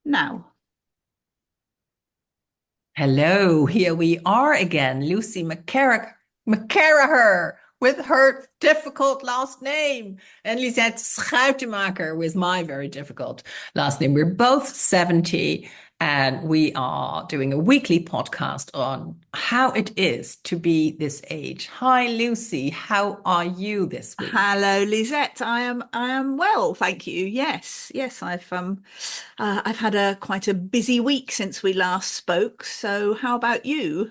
Now, Hello, here we are again, Lucy McCarraher with her difficult last name, and Lisette Schuitemaker with my very difficult last name. We're both 70, and we are doing a weekly podcast on how it is to be this age. Hi, Lucy. How are you this week? hello, Lisette. I am well, thank you. Yes, I've had a quite a busy week since we last spoke. So, how about you?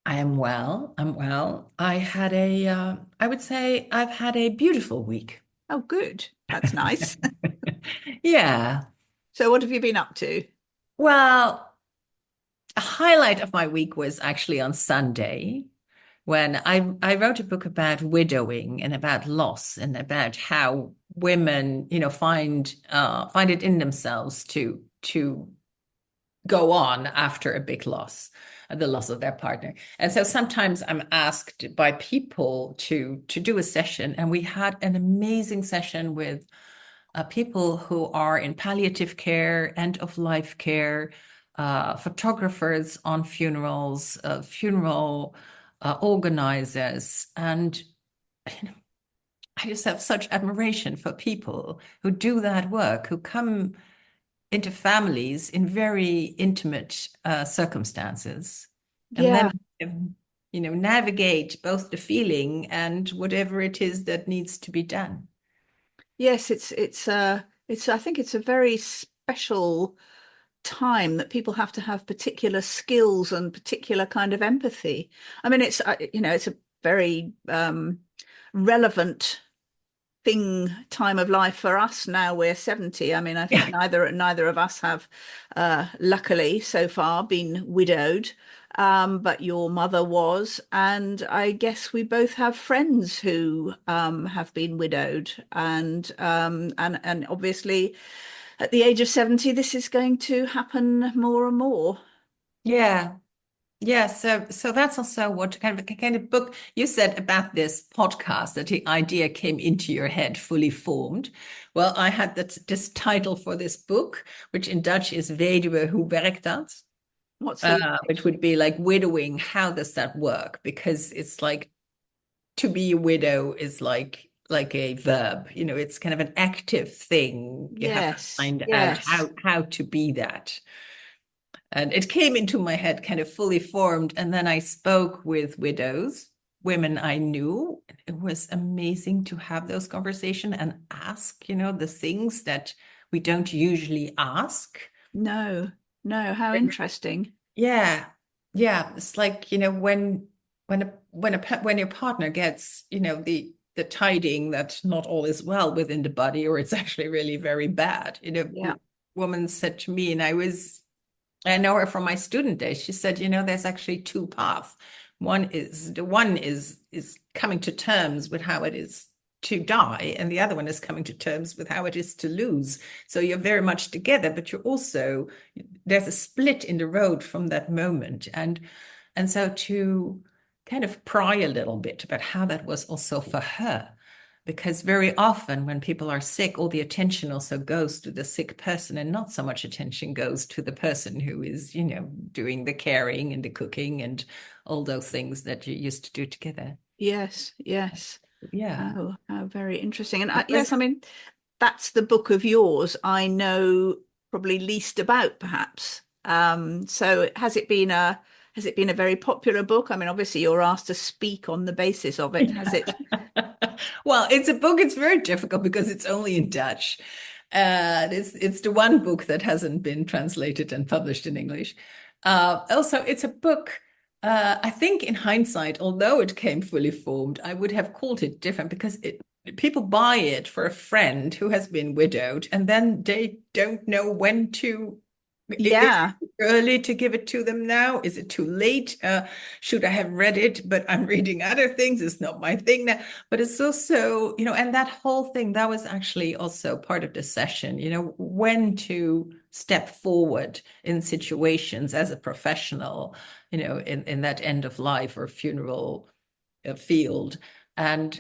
I am well. I'm well. I would say I've had a beautiful week. Oh, good. That's nice. Yeah. So, what have you been up to? Well, a highlight of my week was actually on Sunday when I wrote a book about widowing and about loss and about how women, find it in themselves to go on after a big loss, the loss of their partner. And so sometimes I'm asked by people to do a session, and we had an amazing session with people who are in palliative care, end of life care, photographers on funerals, funeral organizers. And you know, I just have such admiration for people who do that work, who come into families in very intimate circumstances and Yeah, then navigate both the feeling and whatever it is that needs to be done. yes, it's I think it's a very special time that people have to have particular skills and particular kind of empathy. I mean, it's a very relevant time of life for us now. We're 70. I mean, I think Yeah. neither of us have luckily so far been widowed. But your mother was, and I guess we both have friends who have been widowed, and obviously at the age of 70, this is going to happen more and more. Yeah. Yeah, so that's also what kind of book you said about this podcast that the idea came into your head fully formed. Well, I had this title for this book, which in Dutch is Weduwe, hoe werkt dat? What's the Which would be like widowing. How does that work? Because it's like to be a widow is like a verb. It's kind of an active thing. You have to Yes, find out yes. how to be that. And it came into my head kind of fully formed. And then I spoke with widows, women I knew. It was amazing to have those conversations and ask, the things that we don't usually ask. No, no, how interesting. Yeah. Yeah. It's like, when your partner gets, the tiding that not all is well within the body, or it's actually really very bad. Yeah. Woman said to me, and I know her from my student days. She said, there's actually two paths. One is coming to terms with how it is to die, and the other one is coming to terms with how it is to lose. So you're very much together, but you're also there's a split in the road from that moment. And so to kind of pry a little bit about how that was also for her, because very often when people are sick, all the attention also goes to the sick person, and not so much attention goes to the person who is, doing the caring and the cooking and all those things that you used to do together. Yes, yes. Yeah. Oh, how very interesting. And It yes, was, I mean, that's the book of yours I know probably least about, perhaps. So has it been a very popular book? I mean, obviously you're asked to speak on the basis of it. Has it? well, it's a book. It's very difficult because it's only in Dutch. It's the one book that hasn't been translated and published in English. Also, it's a book. I think in hindsight, although it came fully formed, I would have called it different because people buy it for a friend who has been widowed, and then they don't know when to. Is Yeah. it early to give it to them now? Is it too late? Should I have read it? But I'm reading other things. It's not my thing now. But it's also, and that whole thing, that was actually also part of the session, when to step forward in situations as a professional, in that end of life or funeral field. And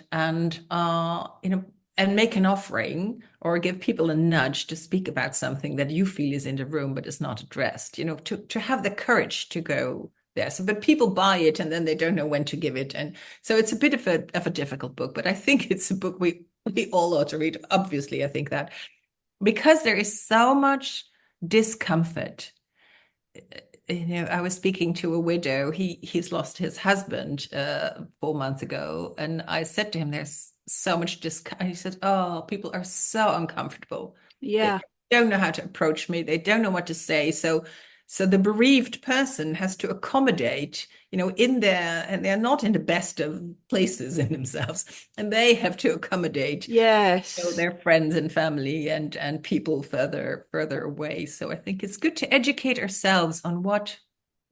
and make an offering or give people a nudge to speak about something that you feel is in the room but is not addressed, to have the courage to go there. So, but people buy it and then they don't know when to give it. And so it's a bit of a difficult book, but I think it's a book we all ought to read. Obviously, I think that because there is so much discomfort. I was speaking to a widow. He's lost his husband 4 months ago, and I said to him, "There's so much discomfort." He said, "Oh, people are so uncomfortable. They Yeah. don't know how to approach me. They don't know what to say. So the bereaved person has to accommodate, in there, and they're not in the best of places in themselves, and they have to accommodate." Yes. Their friends and family and people further away. So I think it's good to educate ourselves on what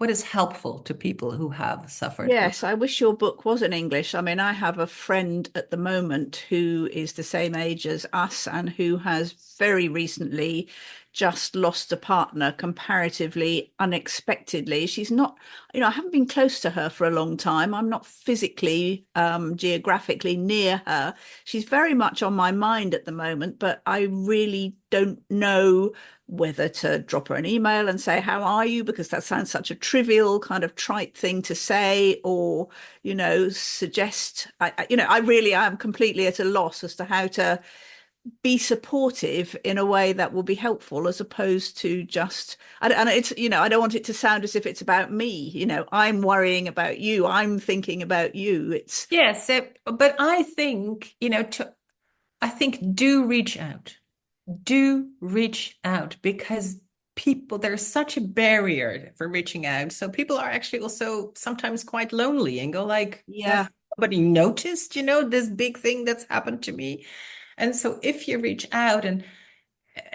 is helpful to people who have suffered grief. Yes, I wish your book was in English. I mean, I have a friend at the moment who is the same age as us and who has very recently just lost a partner comparatively unexpectedly. She's not, I haven't been close to her for a long time. I'm not physically, geographically near her. She's very much on my mind at the moment, but I really don't know whether to drop her an email and say, "How are you?" Because that sounds such a trivial kind of trite thing to say, or, suggest, I really am completely at a loss as to how to be supportive in a way that will be helpful as opposed to just, and it's, I don't want it to sound as if it's about me, I'm worrying about you, I'm thinking about you. It's, Yes, but I think, I think do reach out. Do reach out because there's such a barrier for reaching out. So people are actually also sometimes quite lonely and go like, has yeah, somebody noticed, this big thing that's happened to me? And so if you reach out and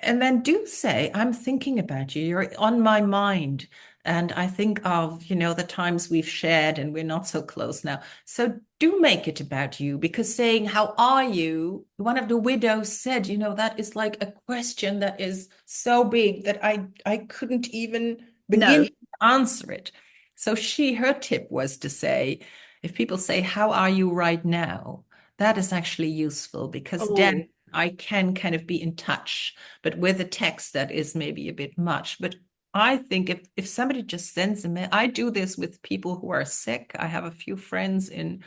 then do say, I'm thinking about you. You're on my mind. And I think of, the times we've shared and we're not so close now. So do make it about you because saying, how are you? One of the widows said, that is like a question that is so big that I couldn't even begin no, to answer it. So her tip was to say, if people say, how are you right now? That is actually useful because then oh I can kind of be in touch, but with a text that is maybe a bit much. But I think if somebody just sends a mail, I do this with people who are sick. I have a few friends in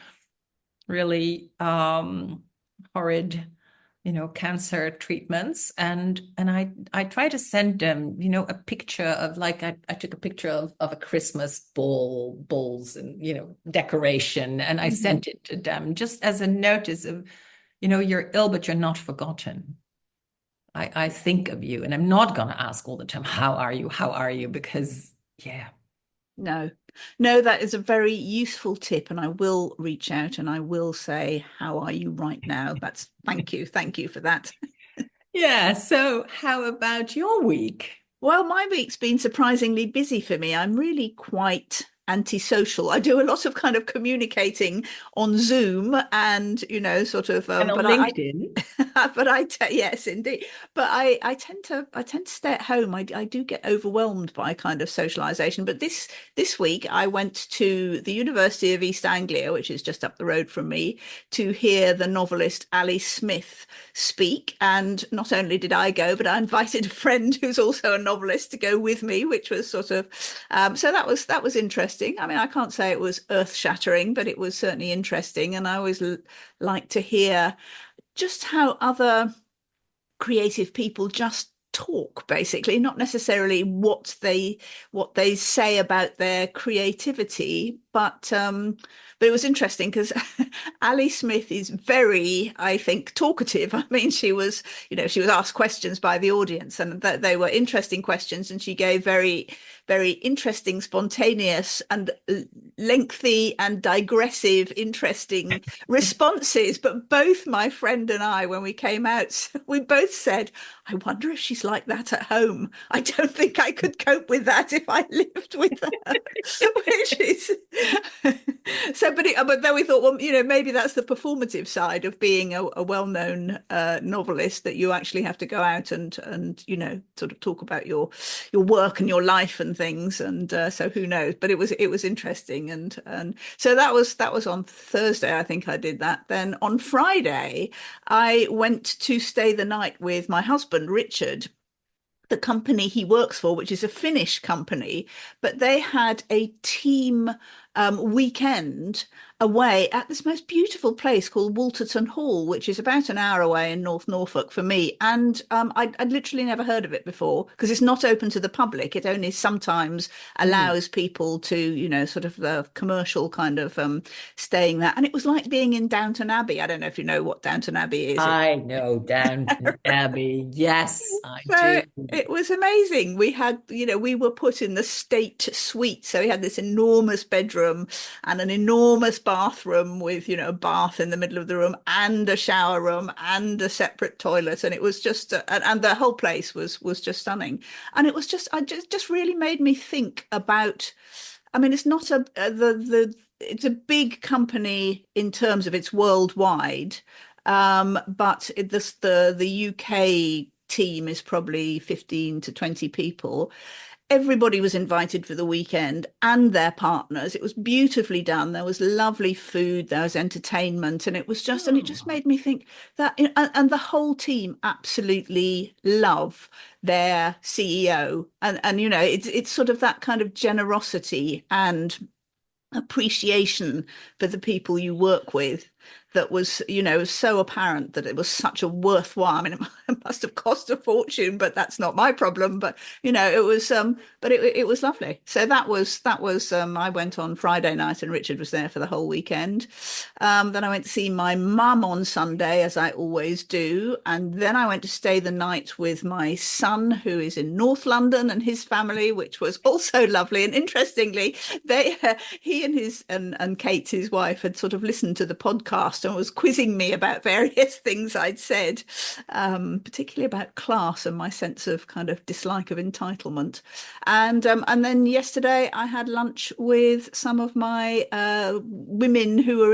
really horrid, cancer treatments, and I try to send them, a picture of like I took a picture of a Christmas balls and decoration, and I mhm. sent it to them just as a notice of, you're ill, but you're not forgotten. I think of you, and I'm not going to ask all the time, how are you? How are you? Because, yeah. No, no, that is a very useful tip, and I will reach out and I will say, "How are you right now?" That's, thank you for that. Yeah. So, how about your week? Well, my week's been surprisingly busy for me. I'm really quite antisocial. I do a lot of kind of communicating on Zoom and, sort of, And on but LinkedIn. but yes, indeed. But I tend to stay at home. I do get overwhelmed by kind of socialization. But this week I went to the University of East Anglia, which is just up the road from me, to hear the novelist Ali Smith speak. And not only did I go, but I invited a friend who's also a novelist to go with me, which was sort of, so that was interesting. I mean, I can't say it was earth-shattering, but it was certainly interesting. And I always like to hear just how other creative people just talk, basically, not necessarily what they say about their creativity, but it was interesting because Ali Smith is very, I think, talkative. I mean, she was asked questions by the audience, and that they were interesting questions, and she gave very, very interesting, spontaneous, and lengthy and digressive, interesting responses. But both my friend and I, when we came out, we both said, "I wonder if she's like that at home. I don't think I could cope with that if I lived with her," which is So, but then we thought, well, maybe that's the performative side of being a well-known novelist, that you actually have to go out and sort of talk about your work and your life and things. And so who knows? But it was interesting, and so that was on Thursday. I think I did that. Then on Friday, I went to stay the night with my husband, Richard, the company he works for, which is a Finnish company, but they had a team weekend away at this most beautiful place called Walterton Hall, which is about an hour away in North Norfolk for me. And I'd literally never heard of it before because it's not open to the public. It only sometimes Mm. allows people to, sort of the commercial kind of staying there. And it was like being in Downton Abbey. I don't know if you know what Downton Abbey is. I know Downton Abbey. Yes, I So do. it was amazing. We were put in the state suite. So we had this enormous bedroom and an enormous bathroom with, a bath in the middle of the room and a shower room and a separate toilet. And it was just, and the whole place was just stunning. And it was just really made me think about, I mean, it's not it's a big company in terms of it's worldwide. But the UK team is probably 15 to 20 people. Everybody was invited for the weekend and their partners. It was beautifully done. There was lovely food, there was entertainment, and it just Oh, made me think that, and the whole team absolutely love their CEO. And it's sort of that kind of generosity and appreciation for the people you work with that was, so apparent that it was such a worthwhile. I mean, it must have cost a fortune, but that's not my problem. But it was, but it was lovely. So that was. I went on Friday night, and Richard was there for the whole weekend. Then I went to see my mum on Sunday, as I always do, and then I went to stay the night with my son, who is in North London, and his family, which was also lovely. And interestingly, he and and Kate, his wife, had sort of listened to the podcast and was quizzing me about various things I'd said, particularly about class and my sense of kind of dislike of entitlement. And then yesterday I had lunch with some of my women who are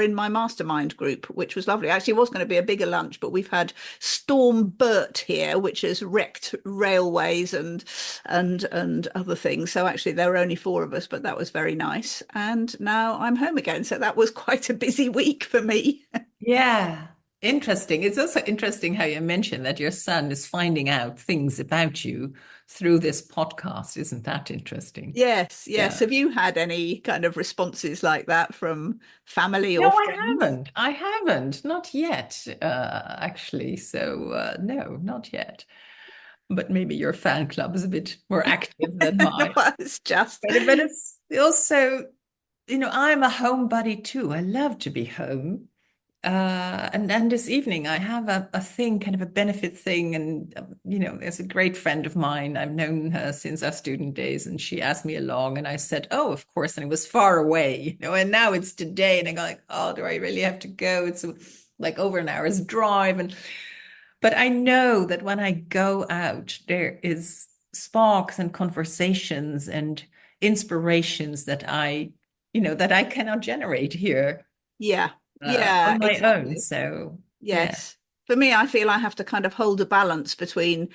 in my mastermind group, which was lovely. Actually, it was going to be a bigger lunch, but we've had Storm Bert here, which has wrecked railways and other things. So actually, there were only four of us, but that was very nice. And now I'm home again. So that was quite a busy week for me. yeah. Interesting. It's also interesting how you mentioned that your son is finding out things about you through this podcast. Isn't that interesting? Yes, yes. Yeah. Have you had any kind of responses like that from family No, or I friends? haven't. I haven't. Not yet, actually. So, no, not yet. But maybe your fan club is a bit more active than No, mine. it's just, But it's also, I'm a homebody too. I love to be home. And this evening I have a thing, kind of a benefit thing, and there's a great friend of mine. I've known her since our student days, and she asked me along, and I said, "Oh, of course." And it was far away, and now it's today, and I'm like, "Oh, do I really have to go?" It's like over an hour's drive, but I know that when I go out, there is sparks and conversations and inspirations that I cannot generate here yeah, yeah, on my own. exactly. So yeah. Yes. For me, I feel I have to kind of hold a balance between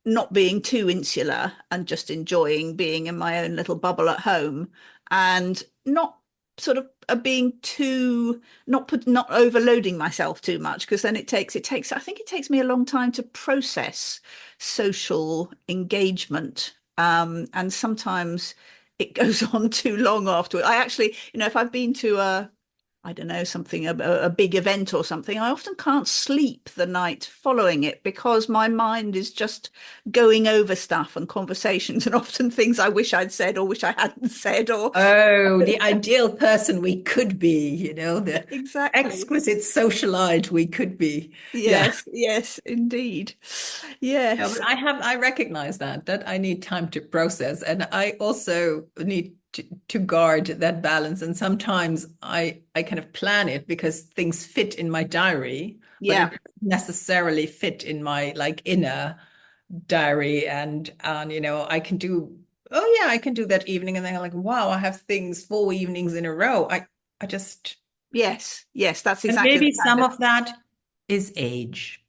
not being too insular and just enjoying being in my own little bubble at home, and not sort of being too not overloading myself too much, because then it takes I think it takes me a long time to process social engagement. And sometimes it goes on too long afterward. I actually, if I've been to a I don't know, something, a big event or something, I often can't sleep the night following it because my mind is just going over stuff and conversations and often things I wish I'd said or wish I hadn't said or Oh, the ideal person we could be, the exactly. exquisite socialite we could be. Yeah. Yes, yes, indeed. No, but Yes. I recognize that I need time to process, and I also need to guard that balance. And sometimes I kind of plan it because things fit in my diary, but it Yeah. doesn't necessarily fit in my like inner diary. And I can do oh yeah, I can do that evening. And then I'm like, wow, I have things 4 evenings in a row. I just, Yes, yes, that's and exactly the maybe kind some of. of that is age.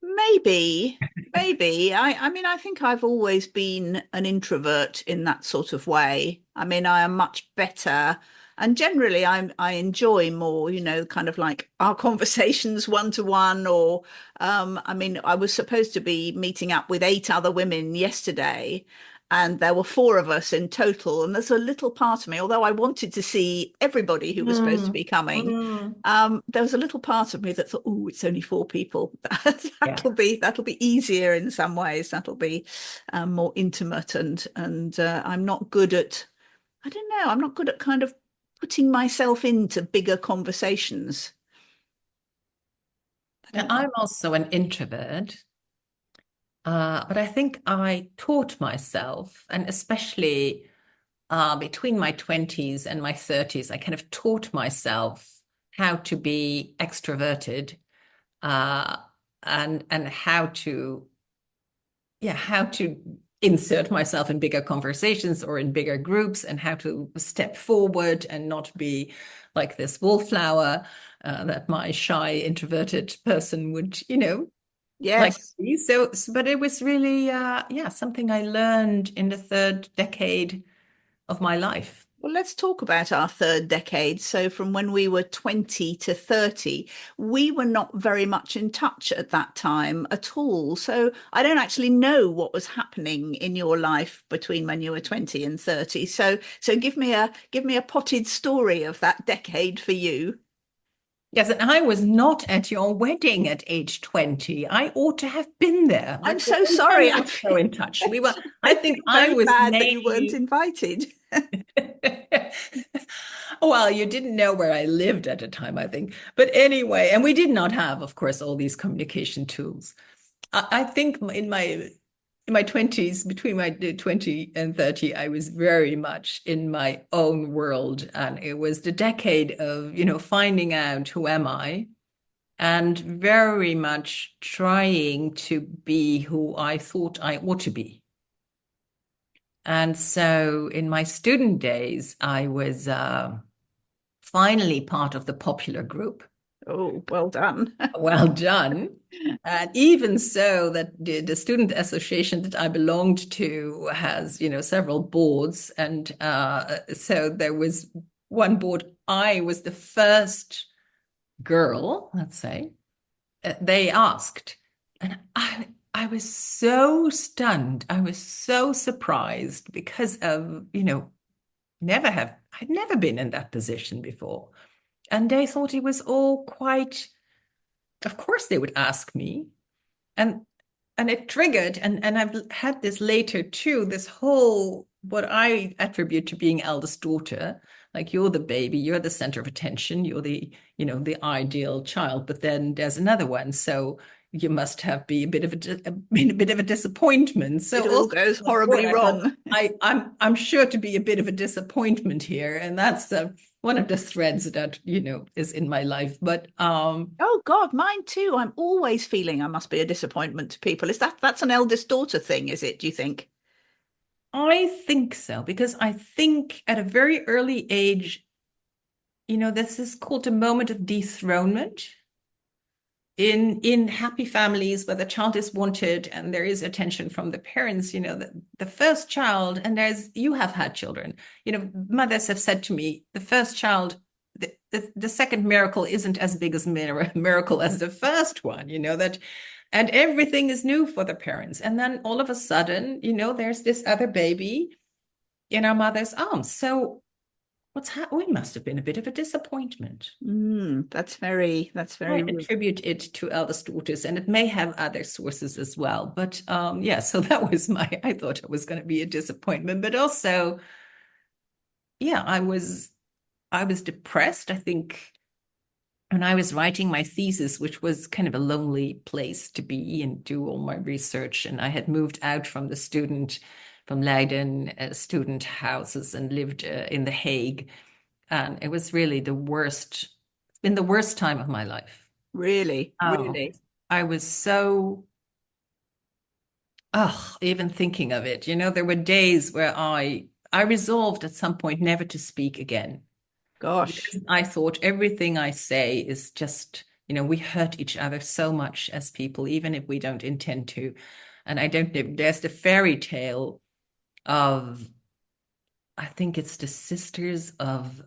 Maybe, maybe. I mean, I think I've always been an introvert in that sort of way. I mean, I am much better, and generally, I enjoy more, kind of like our conversations one to one. Or, I mean, I was supposed to be meeting up with 8 other women yesterday, and there were four of us in total. And there's a little part of me, although I wanted to see everybody who was supposed to Mm, be coming. mm. There was a little part of me that thought, oh, it's only four people. Yeah. That'll be easier in some ways. That'll be more intimate, and I'm not good at. I don't know. I'm not good at kind of putting myself into bigger conversations. I Now, don't know. I'm also an introvert, but I think I taught myself, and especially between my 20s and my 30s, I kind of taught myself how to be extroverted, uh, and how to, yeah, how to insert myself in bigger conversations or in bigger groups, and how to step forward and not be like this wallflower that my shy introverted person would, like to Yes. be. But it was really, yeah, something I learned in the third decade of my life. Well, let's talk about our third decade. So, from when we were 20 to 30, we were not very much in touch at that time at all. So, I don't actually know what was happening in your life between when you were 20 and 30. So give me a potted story of that decade for you. Yes, and I was not at your wedding at age 20. I ought to have been there, I'm but we so were sorry. not so in touch. I I think feel I very was bad that you weren't maybe, invited. well, you didn't know where I lived at the time, I think. But anyway, and we did not have, of course, all these communication tools. I think in my 20s, between my 20 and 30, I was very much in my own world. And it was the decade of, finding out who am I, and very much trying to be who I thought I ought to be. And so in my student days, I was finally part of the popular group. Oh, well done. Well done. And even so, that the student association that I belonged to has, several boards. And so there was one board. I was the first girl, let's say, they asked. And I was so stunned. I was so surprised because of, I'd never been in that position before. And they thought it was all quite, of course they would ask me. And it triggered, and I've had this later too, this whole what I attribute to being eldest daughter. Like, you're the baby, you're the center of attention, you're the ideal child, but then there's another one, so you must have been been a bit of a disappointment. It So all also goes on board, horribly I thought wrong. I'm sure to be a bit of a disappointment here, and that's one of the threads that is in my life. But Oh God, mine too. I'm always feeling I must be a disappointment to people. Is that's an eldest daughter thing, is it, do you think? I think so, because I think at a very early age, this is called a moment of dethronement in happy families where the child is wanted and there is attention from the parents. The first child, and you have had children, mothers have said to me, the first child, the second miracle isn't as big as miracle as the first one, that. And everything is new for the parents. And then all of a sudden, there's this other baby in our mother's arms. So we must have been a bit of a disappointment. That's very I rude. attribute it to eldest daughters, and it may have other sources as well. But yeah, so that was I thought it was going to be a disappointment, but also, yeah, I was depressed, I think, when I was writing my thesis, which was kind of a lonely place to be and do all my research. And I had moved out from Leiden, student houses, and lived in The Hague. And it was really the worst, it's been the worst time of my life. Really, Oh, really. I was so Oh, even thinking of it, there were days where I resolved at some point never to speak again Gosh. because I thought everything I say is just, we hurt each other so much as people, even if we don't intend to. And I don't know, there's the fairy tale of I think it's the sisters of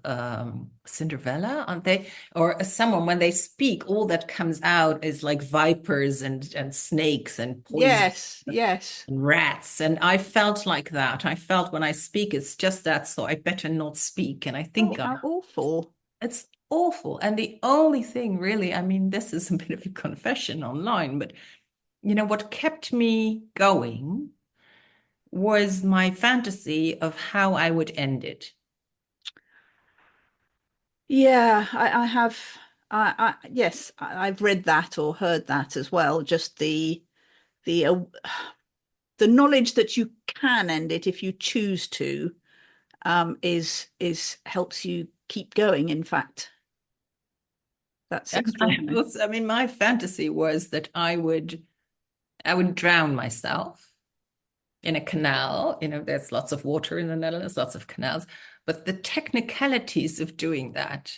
Cinderella, aren't they? Or someone, when they speak, all that comes out is like vipers and snakes and poison Yes, yes. and rats. And I felt like that. I felt when I speak, it's just that, so I better not speak. And I Oh, think how awful. it's awful. And the only thing really, I mean, this is a bit of a confession online, but what kept me going was my fantasy of how I would end it. Yeah, I have. Yes, I've read that or heard that as well. Just the the knowledge that you can end it if you choose to is helps you keep going. In fact, that's And I extraordinary. was, I mean, my fantasy was that I would drown myself in a canal. There's lots of water in the Netherlands, lots of canals, but the technicalities of doing that,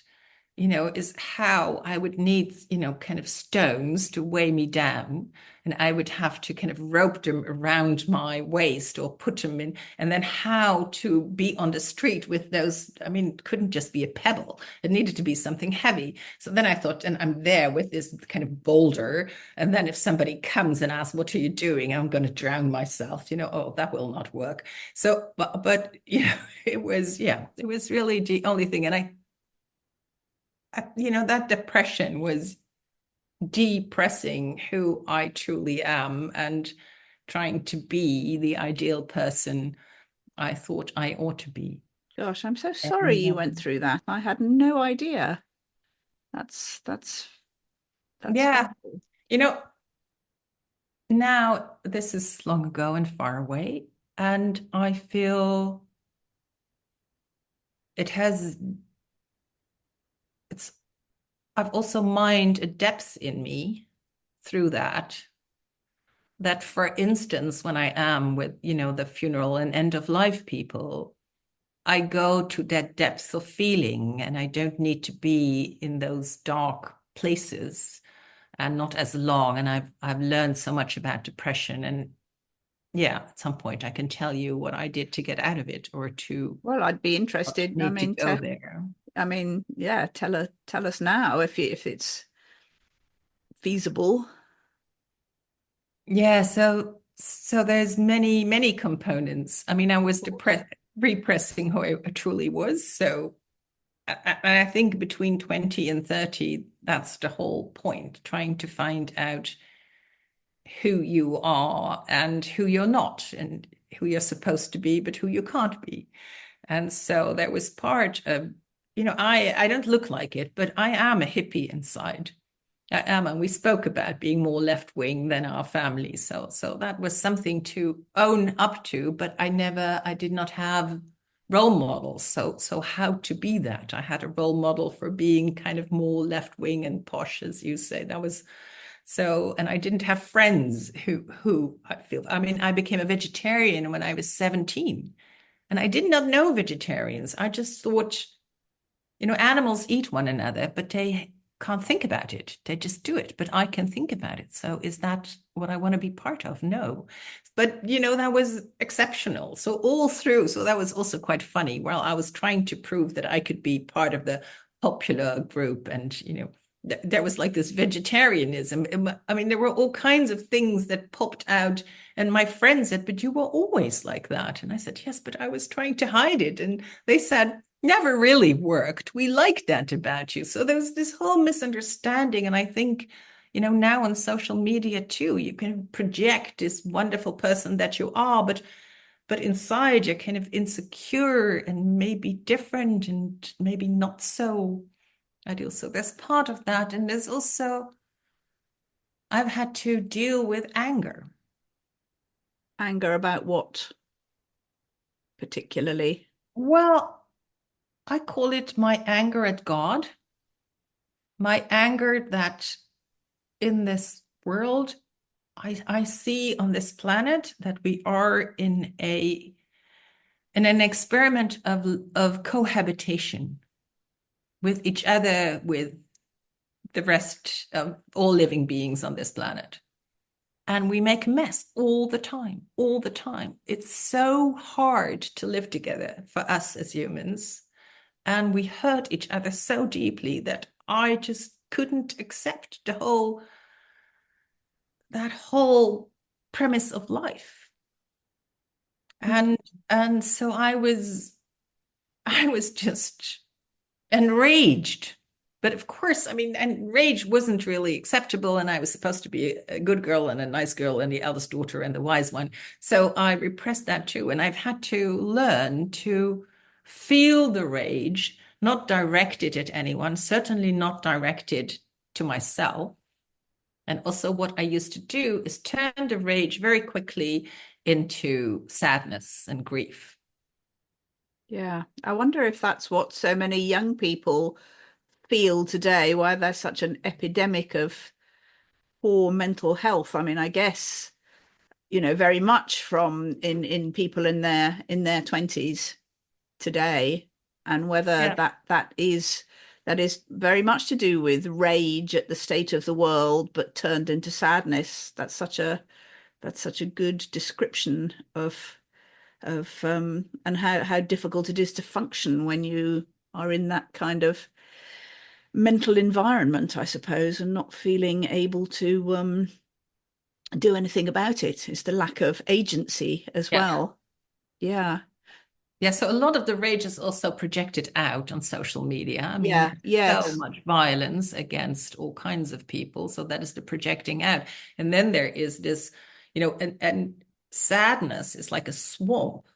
is how I would need, kind of stones to weigh me down. And I would have to kind of rope them around my waist or put them in, and then how to be on the street with those. I mean, it couldn't just be a pebble, it needed to be something heavy. So then I thought, and I'm there with this kind of boulder. And then if somebody comes and asks, "What are you doing?" I'm going to drown myself, oh, that will not work. So, but, it was, yeah, it was really the only thing. And that depression was depressing who I truly am and trying to be the ideal person I thought I ought to be. Gosh, I'm so sorry And you went through that. I had no idea. That's that's that's yeah, horrible. you know, now this is long ago and far away, and I feel it has, it's, I've also mined a depth in me through that for instance, when I am with, the funeral and end of life people, I go to that depth of feeling and I don't need to be in those dark places and not as long. And I've learned so much about depression. And yeah, at some point I can tell you what I did to get out of it or to Well, I'd be not interested. need to go there. Yeah, tell us now if it's feasible. Yeah, so there's many, many components. I mean, I was Of course. depressed, repressing who I truly was. So I think between 20 and 30, that's the whole point, trying to find out who you are and who you're not, and who you're supposed to be, but who you can't be. And so there was part of, I don't look like it, but I am a hippie inside. I am, and we spoke about being more left wing than our family. So that was something to own up to, but I did not have role models. So how to be that? I had a role model for being kind of more left wing and posh, as you say. That was so, and I didn't have friends who I feel. I mean, I became a vegetarian when I was 17, and I did not know vegetarians. I just thought, animals eat one another, but they can't think about it. They just do it, but I can think about it. So is that what I want to be part of? No. But, that was exceptional. So all through, so that was also quite funny. While I was trying to prove that I could be part of the popular group and, there was like this vegetarianism. I mean, there were all kinds of things that popped out. And my friend said, "But you were always like that." And I said, "Yes, but I was trying to hide it." And they said, "Never really worked. We like that about you." So there was this whole misunderstanding. And I think, now on social media too, you can project this wonderful person that you are, but inside you're kind of insecure and maybe different and maybe not so ideal. So there's part of that. And there's also, I've had to deal with anger. Anger about what particularly? Well, I call it my anger at God, my anger that in this world, I see on this planet that we are in an experiment of cohabitation with each other, with the rest of all living beings on this planet. And we make a mess all the time, all the time. It's so hard to live together for us as humans. And we hurt each other so deeply that I just couldn't accept that whole premise of life. And and so I was just enraged. But of course, I mean, and rage wasn't really acceptable. And I was supposed to be a good girl and a nice girl and the eldest daughter and the wise one. So I repressed that too. And I've had to learn to feel the rage, not direct it at anyone, certainly not directed to myself. And also, what I used to do is turn the rage very quickly into sadness and grief. Yeah, I wonder if that's what so many young people feel today, why there's such an epidemic of poor mental health. I mean, I guess, very much from in people in their 20s today, and whether Yeah. that is very much to do with rage at the state of the world, but turned into sadness. That's such a good description of and how difficult it is to function when you are in that kind of mental environment, I suppose, and not feeling able to do anything about it. It's the lack of agency as Yeah. well. Yeah. Yeah, so a lot of the rage is also projected out on social media. I mean, Yeah. there's so Yes. much violence against all kinds of people. So that is the projecting out. And then there is this, and sadness is like a swamp.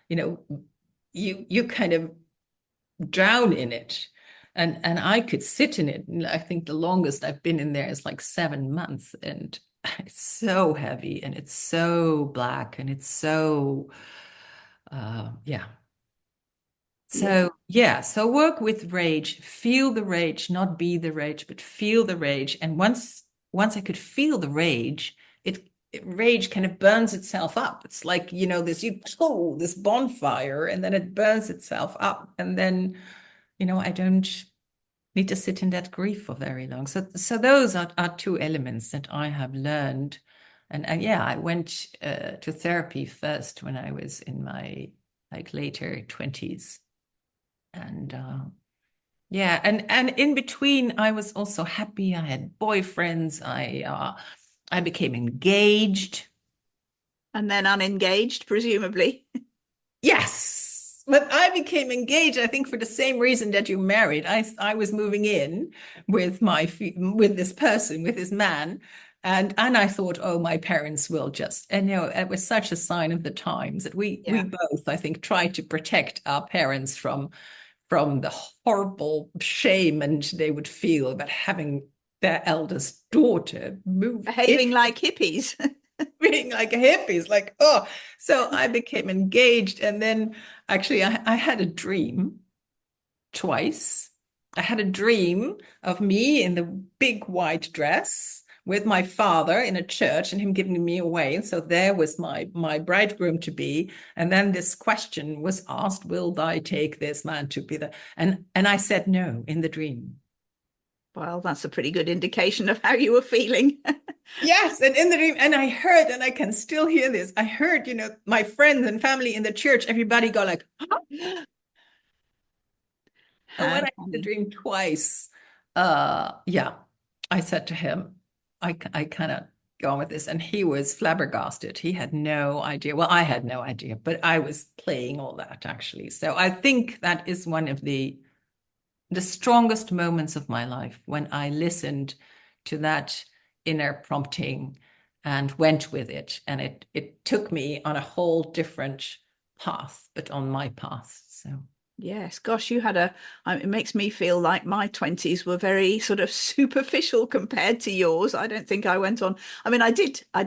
You know, you kind of drown in it. And I could sit in it. And I think the longest I've been in there is like 7 months. And it's so heavy and it's so black and it's so yeah. Yeah. So, yeah, so work with rage, feel the rage, not be the rage, but feel the rage. And once I could feel the rage, rage kind of burns itself up. It's like, this bonfire, and then it burns itself up. And then, I don't need to sit in that grief for very long. So those are two elements that I have learned. And yeah, I went to therapy first when I was in my like later 20s. And yeah, and in between, I was also happy. I had boyfriends. I became engaged. And then unengaged, presumably. Yes, but I became engaged. I think for the same reason that you married. I was moving in with with this person, with this man, and I thought, oh, my parents will just. And it was such a sign of the times that we Yeah. both, I think, tried to protect our parents from the horrible shame and they would feel about having their eldest daughter move in, Behaving like hippies. being like a hippie. It's like, oh. So I became engaged. And then actually, I had a dream twice. I had a dream of me in the big white dress with my father in a church and him giving me away. And so there was my bridegroom to be. And then this question was asked, will I take this man to be the and I said no in the dream. Well, that's a pretty good indication of how you were feeling. Yes, and in the dream, and I heard, and I can still hear this. I heard, my friends and family in the church, everybody go like, huh? And when How I had the funny. dream twice, yeah, I said to him, I cannot go on with this. And he was flabbergasted. He had no idea. Well, I had no idea, but I was playing all that actually. So I think that is one of the strongest moments of my life when I listened to that inner prompting and went with it. And it took me on a whole different path, but on my path. So Yes, gosh, it makes me feel like my 20s were very sort of superficial compared to yours. I don't think I went on. I mean, I did, I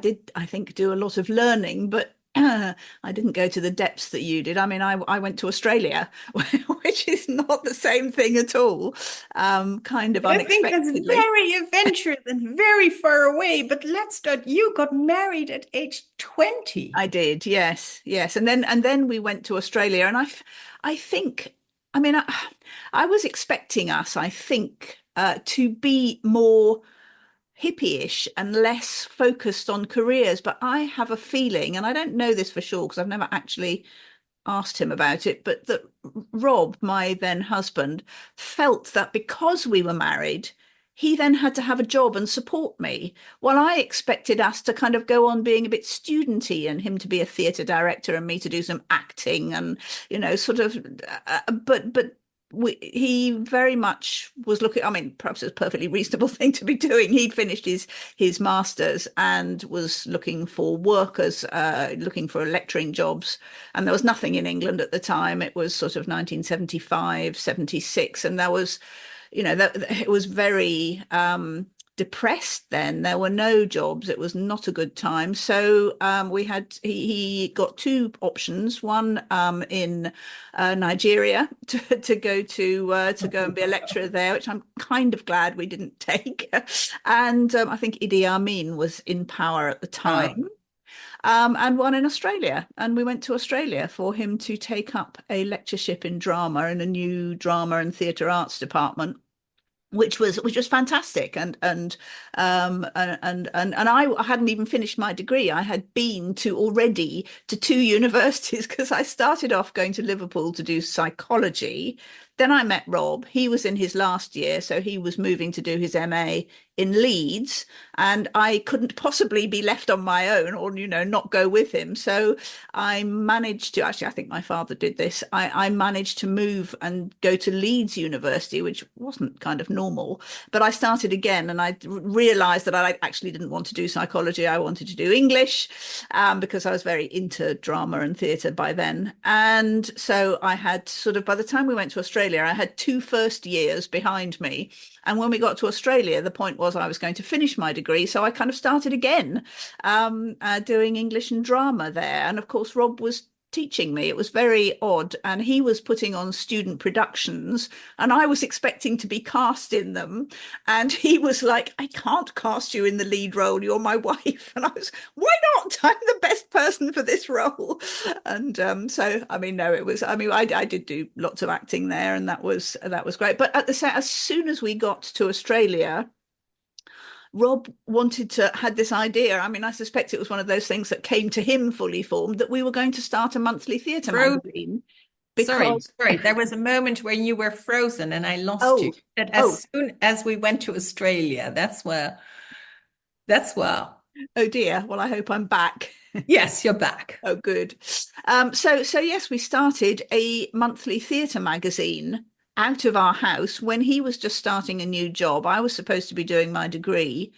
think, do a lot of learning, but I didn't go to the depths that you did. I mean, I went to Australia, which is not the same thing at all, kind of But I think that's unexpectedly. very adventurous and very far away. But let's start. You got married at age 20. I did, yes, yes, and then we went to Australia, and I think, I mean, I was expecting us, I think, to be more hippie-ish and less focused on careers, but I have a feeling, and I don't know this for sure because I've never actually asked him about it, but that Rob, my then husband, felt that because we were married, he then had to have a job and support me. Well, I expected us to kind of go on being a bit studenty and him to be a theatre director and me to do some acting and, sort of, but he very much was looking. I mean, perhaps it's a perfectly reasonable thing to be doing. He'd finished his masters and was looking for workers, looking for lecturing jobs. And there was nothing in England at the time. It was sort of 1975, 76, and there was, that it was very depressed then. There were no jobs. It was not a good time. So he got two options. One in Nigeria to go and be a lecturer there, which I'm kind of glad we didn't take. And I think Idi Amin was in power at the Oh, time. And one in Australia. And we went to Australia for him to take up a lectureship in drama in a new drama and theatre arts department, which was fantastic. And I hadn't even finished my degree. I had been to already to two universities because I started off going to Liverpool to do psychology. Then I met Rob. He was in his last year, so he was moving to do his MA in Leeds, and I couldn't possibly be left on my own or, not go with him. So I managed to, actually, I think my father did this. I managed to move and go to Leeds University, which wasn't kind of normal. But I started again and I realized that I actually didn't want to do psychology. I wanted to do English because I was very into drama and theatre by then. And so I had sort of, by the time we went to Australia, I had two first years behind me. And when we got to Australia, the point was I was going to finish my degree. So I kind of started again doing English and drama there. And of course, Rob was teaching me. It was very odd. And he was putting on student productions, and I was expecting to be cast in them. And he was like, I can't cast you in the lead role. You're my wife. And I was, why not? I'm the best person for this role. And so, I mean, no, it was, I mean, I did do lots of acting there, and that was great. But at the same, as soon as we got to Australia, Rob had this idea. I mean, I suspect it was one of those things that came to him fully formed, that we were going to start a monthly theatre frozen. magazine Sorry, because, sorry. There was a moment where you were frozen and I lost you. oh, That oh, as soon as we went to Australia, that's where, oh dear. Well, I hope I'm back. yes, you're back. Oh, good. So yes, we started a monthly theatre magazine out of our house when he was just starting a new job. I was supposed to be doing my degree,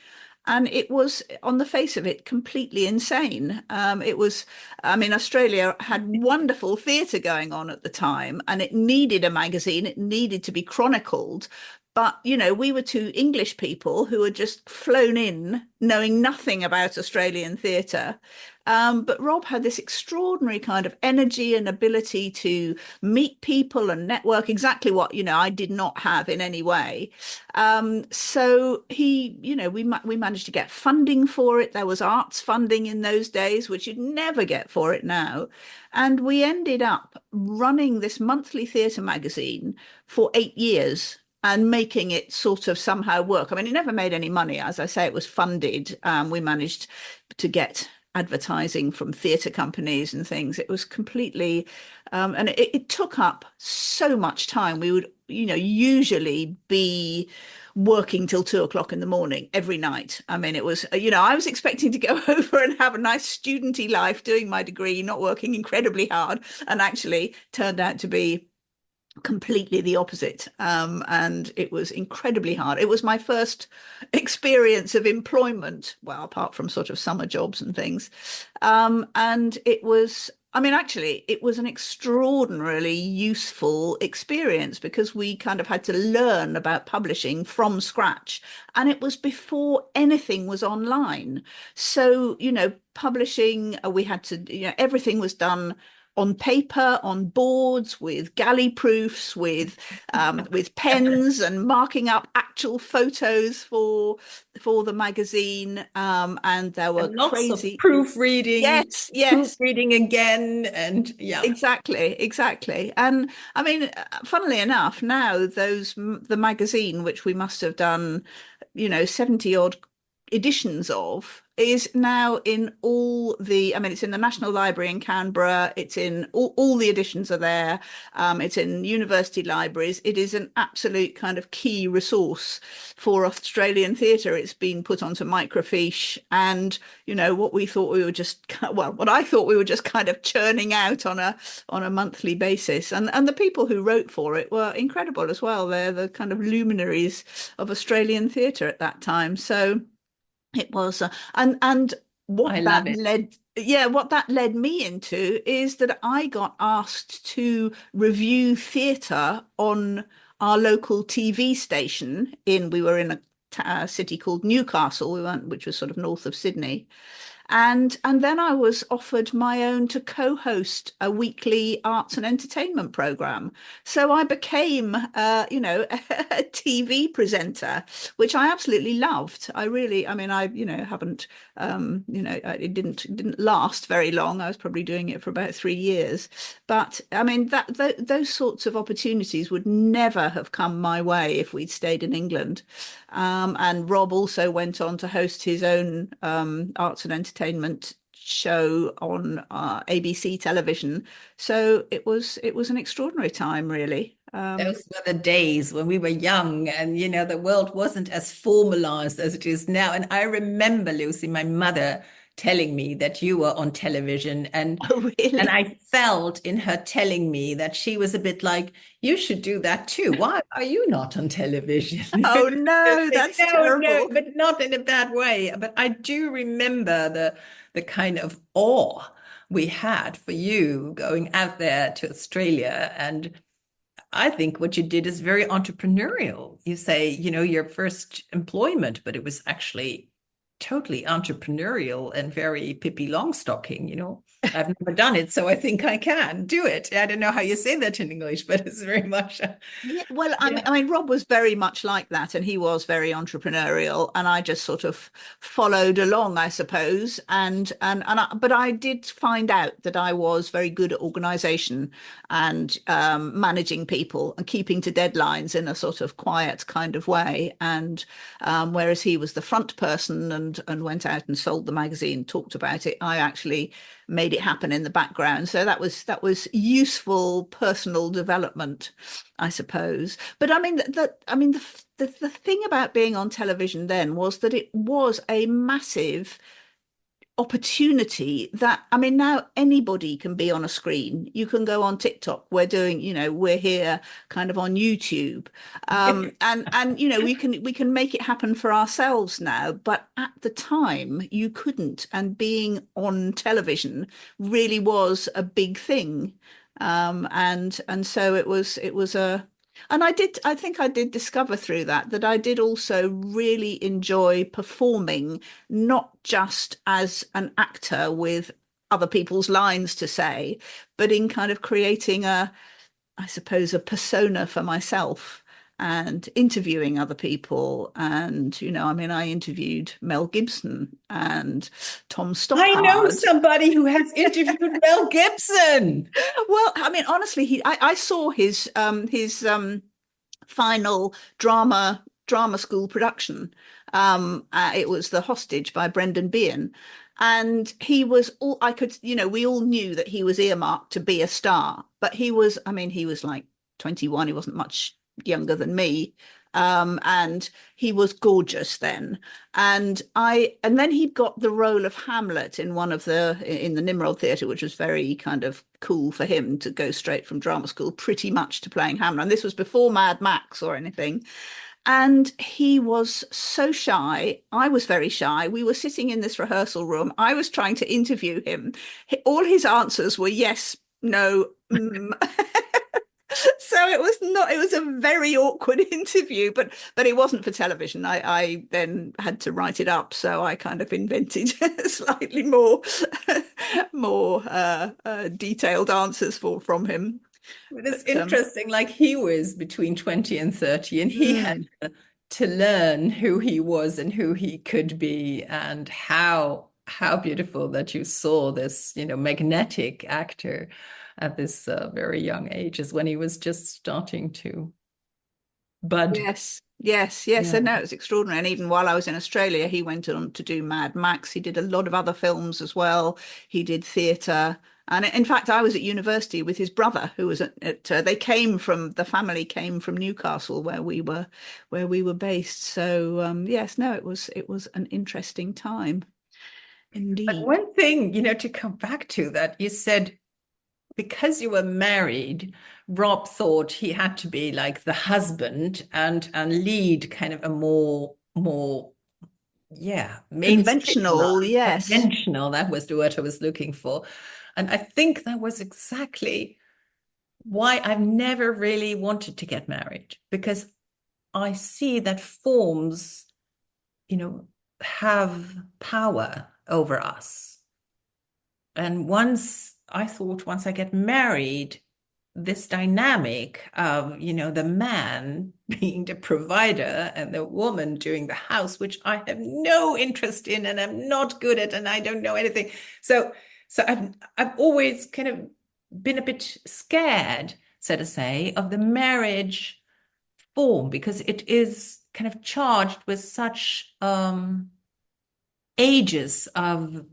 and it was, on the face of it, completely insane. I mean, Australia had wonderful theatre going on at the time, and it needed a magazine. It needed to be chronicled. But, we were two English people who had just flown in knowing nothing about Australian theatre. But Rob had this extraordinary kind of energy and ability to meet people and network, exactly what, I did not have in any way. So we managed to get funding for it. There was arts funding in those days, which you'd never get for it now. And we ended up running this monthly theatre magazine for 8 years and making it sort of somehow work. I mean, it never made any money. As I say, it was funded. We managed to get advertising from theatre companies and things. It was completely, and it took up so much time. We would, usually be working till 2 o'clock in the morning every night. I mean, it was, I was expecting to go over and have a nice studenty life doing my degree, not working incredibly hard, and actually turned out to be completely the opposite. And it was incredibly hard. It was my first experience of employment, well, apart from sort of summer jobs and things. And it was I mean, actually, it was an extraordinarily useful experience because we kind of had to learn about publishing from scratch. And it was before anything was online. So, publishing, we had to, everything was done on paper, on boards, with galley proofs, with pens and marking up actual photos for the magazine. And there were And lots of crazy. proofreading, Yes, yes. proofreading again, and yeah. Exactly, exactly. And I mean, funnily enough, now the magazine, which we must have done, 70 odd editions of, is now in I mean, it's in the National Library in Canberra. It's in all the editions are there. It's in university libraries. It is an absolute kind of key resource for Australian theatre. It's been put onto microfiche, and what we thought we were just well, what I thought we were just kind of churning out on a monthly basis, and the people who wrote for it were incredible as well. They're the kind of luminaries of Australian theatre at that time. So it was, and I what love that it. led, yeah, what that led me into is that I got asked to review theatre on our local TV station. We were in a city called Newcastle, which was sort of north of Sydney. And then I was offered my own to co-host a weekly arts and entertainment program. So I became, a TV presenter, which I absolutely loved. I mean, haven't, it didn't last very long. I was probably doing it for about 3 years. But I mean, those sorts of opportunities would never have come my way if we'd stayed in England. And Rob also went on to host his own arts and entertainment show on ABC television. So it was an extraordinary time, really. Those were the days when we were young and, the world wasn't as formalized as it is now. And I remember, Lucy, my mother telling me that you were on television Oh, and really? I felt in her telling me that she was a bit like, you should do that too. Why are you not on television? Oh no, that's No, no, terrible. but not in a bad way. But I do remember the kind of awe we had for you going out there to Australia. And I think what you did is very entrepreneurial. You say, your first employment, but it was actually totally entrepreneurial and very Pippi Longstocking. I've never done it, so I think I can do it. I don't know how you say that in English, but it's very much, Yeah, well, I mean, yeah. I mean, Rob was very much like that, and he was very entrepreneurial, and I just sort of followed along, I suppose. But I did find out that I was very good at organization and managing people and keeping to deadlines in a sort of quiet kind of way. And whereas he was the front person and went out and sold the magazine, talked about it, I actually made it happen in the background. So that was useful personal development, I suppose. But I mean, the thing about being on television then was that it was a massive opportunity that, I mean, now anybody can be on a screen. You can go on TikTok. We're here kind of on YouTube. And we can make it happen for ourselves now. But at the time you couldn't. And being on television really was a big thing. And so it was and I think I did discover through that I did also really enjoy performing, not just as an actor with other people's lines to say, but in kind of creating I suppose, a persona for myself and interviewing other people. And, I mean, I interviewed Mel Gibson and Tom I know Stoppard. somebody who has interviewed Mel Gibson. Well, I mean, honestly, I saw his final drama school production. It was The Hostage by Brendan Behan. And he was all I could, we all knew that he was earmarked to be a star, but I mean, he was like 21. He wasn't much younger than me. And he was gorgeous then. And then he got the role of Hamlet in the Nimrod Theatre, which was very kind of cool for him to go straight from drama school pretty much to playing Hamlet. And this was before Mad Max or anything. And he was so shy. I was very shy. We were sitting in this rehearsal room. I was trying to interview him. All his answers were yes, no, mm. So it was not, it was a very awkward interview, but it wasn't for television. I then had to write it up, so I kind of invented slightly more detailed answers for from him. But it's But interesting, like he was between 20 and 30, and he had mm, to learn who he was and who he could be, and how beautiful that you saw this, magnetic actor at this very young age, is when he was just starting to bud. yes, yes, yes. Yeah. And no, it was extraordinary. And even while I was in Australia, he went on to do Mad Max. He did a lot of other films as well. He did theatre. And in fact, I was at university with his brother, who was they came from the family came from Newcastle, where we were based. So yes, no, it was an interesting time But indeed. one thing, to come back to that, you said because you were married, Rob thought he had to be like the husband and lead kind of a more yeah, mainstream Conventional, life, yes, conventional. That was the word I was looking for. And I think that was exactly why I've never really wanted to get married, because I see that forms, you know, have power over us. And once I get married, this dynamic of, the man being the provider and the woman doing the house, which I have no interest in and I'm not good at, and I don't know anything. So I've always kind of been a bit scared, so to say, of the marriage form, because it is kind of charged with such ages of,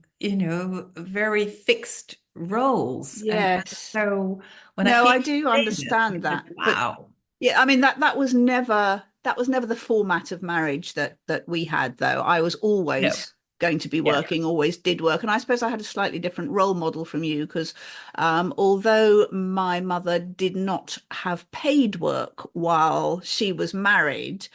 very fixed roles. And yes. so when I No, hear I you do say this, I understand said, that, but wow. yeah, I mean that was never the format of marriage that we had, though. I was No. always going to be Yeah. working, always did work, and I suppose I had a slightly different role model from you because although my mother did not have paid work while she was married,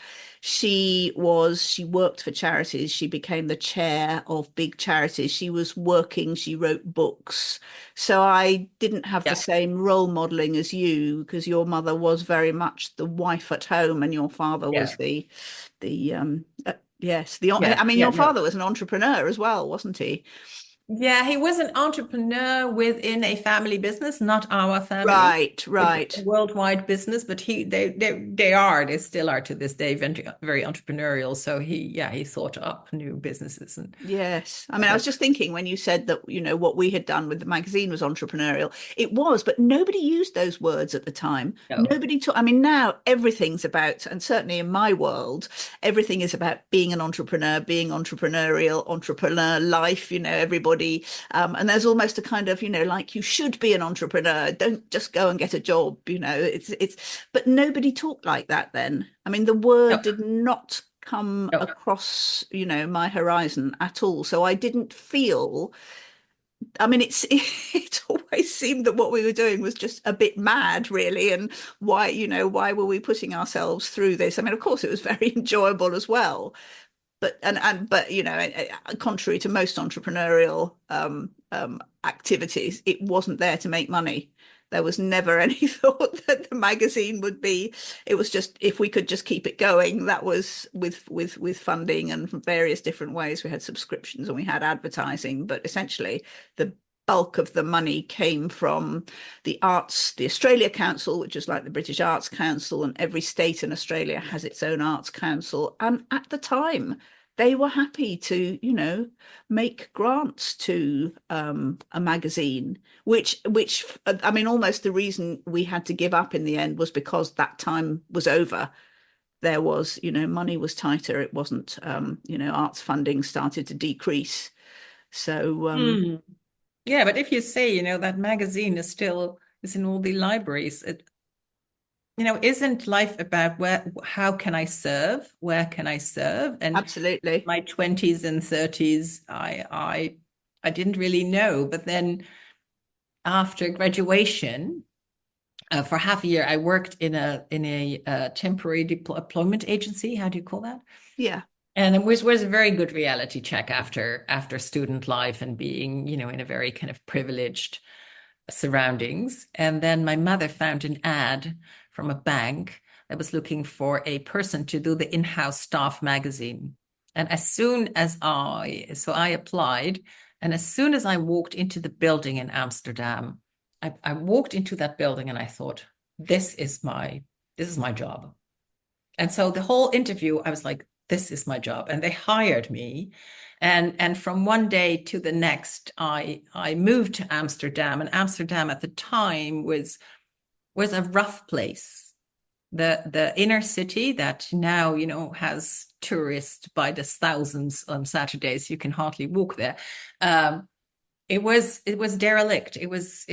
she worked for charities. She became the chair of big charities. She was working, she wrote books. So I didn't have the Yeah. same role modeling as you because your mother was very much the wife at home and your father was Yeah. the yes, the Yeah. I mean Yeah. your No. father was an entrepreneur as well, wasn't he? Yeah, he was an entrepreneur within a family business, not our family. Right, It's a right. worldwide business, but they still are to this day very entrepreneurial. So he thought up new businesses and Yes. I mean, I was but just thinking when you said that, what we had done with the magazine was entrepreneurial. It was, but nobody used those words at the time. no. Nobody I mean, now everything's about, and certainly in my world, everything is about being an entrepreneur, being entrepreneurial, entrepreneur life, everybody. And there's almost a kind of, like you should be an entrepreneur. Don't just go and get a job, but nobody talked like that then. I mean, the No. word did not come No. across, my horizon at all. So I didn't feel, I mean, it always seemed that what we were doing was just a bit mad, really. And why were we putting ourselves through this? I mean, of course, it was very enjoyable as well. But contrary to most entrepreneurial activities, it wasn't there to make money. There was never any thought that the magazine would be. It was just if we could just keep it going. That was with funding and from various different ways. We had subscriptions and we had advertising, but essentially the bulk of the money came from the Australia Council, which is like the British Arts Council, and every state in Australia has its own arts council. And at the time, they were happy to, make grants to a magazine, which I mean, almost the reason we had to give up in the end was because that time was over. There was, money was tighter. It wasn't, arts funding started to decrease. So Hmm. Yeah, but if you say, that magazine is in all the libraries, isn't life about how can I serve? Where can I serve? And absolutely. my 20s and 30s, I didn't really know. But then after graduation, For half a year, I worked in a temporary deployment agency. How do you call that? Yeah. And it was a very good reality check after student life and being, in a very kind of privileged surroundings. And then my mother found an ad from a bank that was looking for a person to do the in-house staff magazine. And so I applied. And as soon as I walked into the building in Amsterdam, I walked into that building and I thought, this is my job. And so the whole interview, I was like, this is my job. And they hired me. And from one day to the next, I moved to Amsterdam. And Amsterdam at the time was a rough place. The inner city that now, has tourists by the thousands on Saturdays. You can hardly walk there. Um, it was derelict. It was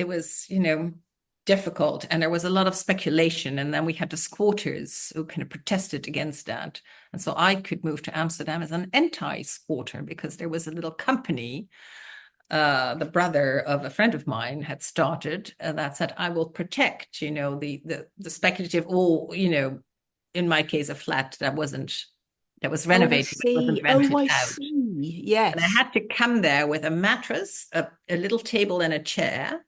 difficult, and there was a lot of speculation. And then we had the squatters who kind of protested against that. And so I could move to Amsterdam as an anti-squatter because there was a little company, the brother of a friend of mine had started, that said, I will protect, the speculative, or, in my case, a flat that was Oh, I renovated, but wasn't see. Oh, rented I out. see. And I Yes. had to come there with a mattress, a little table, and a chair.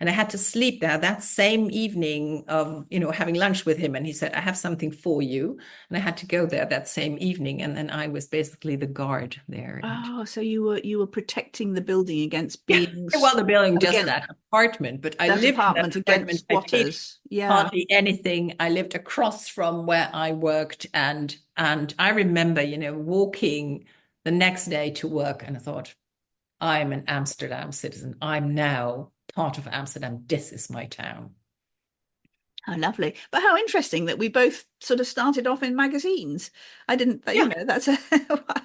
And I had to sleep there that same evening of, having lunch with him. And he said, I have something for you. And I had to go there that same evening. And then I was basically the guard there. And Oh, so you were protecting the building against yeah, being well, the building, just against that apartment. But I that lived in that apartment against apartment. I paid squatters. Yeah. hardly anything. I lived across from where I worked. And I remember, walking the next day to work, and I thought, I'm an Amsterdam citizen. I'm now part of Amsterdam. This is my town. Oh, lovely. But how interesting that we both sort of started off in magazines. I didn't, Yeah, that's I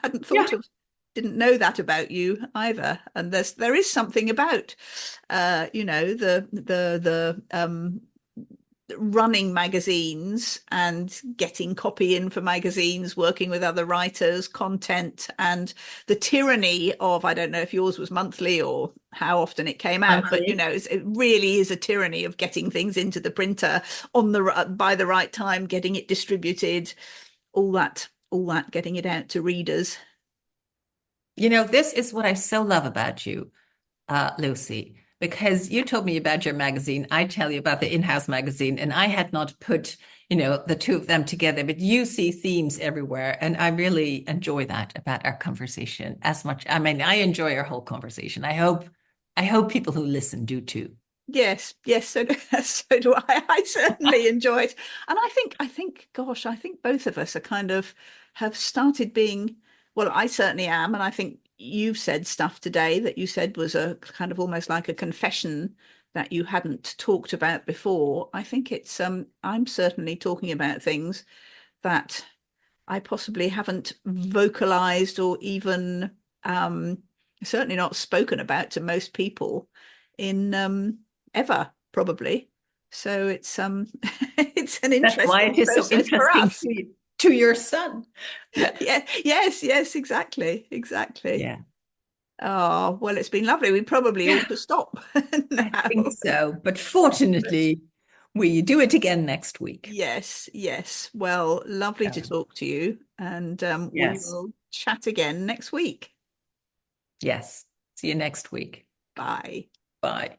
hadn't yeah. thought of, didn't know that about you either. And there is something about, the running magazines and getting copy in for magazines, working with other writers, content, and the tyranny of, I don't know if yours was monthly or how often it came out, but Monthly. it really is a tyranny of getting things into the printer on the by the right time, getting it distributed, all that, getting it out to readers. This is what I so love about you, Lucy, because you told me about your magazine. I tell you about the in-house magazine, and I had not put, the two of them together, but you see themes everywhere. And I really enjoy that about our conversation as much. I mean, I enjoy our whole conversation. I hope people who listen do too. Yes, yes, so so do I. I certainly enjoy it. And gosh, I think both of us are kind of have started being, well, I certainly am, and I think you've said stuff today that you said was a kind of almost like a confession that you hadn't talked about before. I think I'm certainly talking about things that I possibly haven't vocalized or even certainly not spoken about to most people in ever, probably. So it's it's an That's why interesting it is so process for interesting us. to your son. Yeah. Yeah, yes, yes, exactly, exactly. Yeah. Oh, well, it's been lovely. We probably Yeah, ought to stop I think now. so. But fortunately, we do it again next week. Yes, yes. Well, lovely to Um, talk to you, and we yes. will chat again next week. Yes. See you next week. Bye. Bye.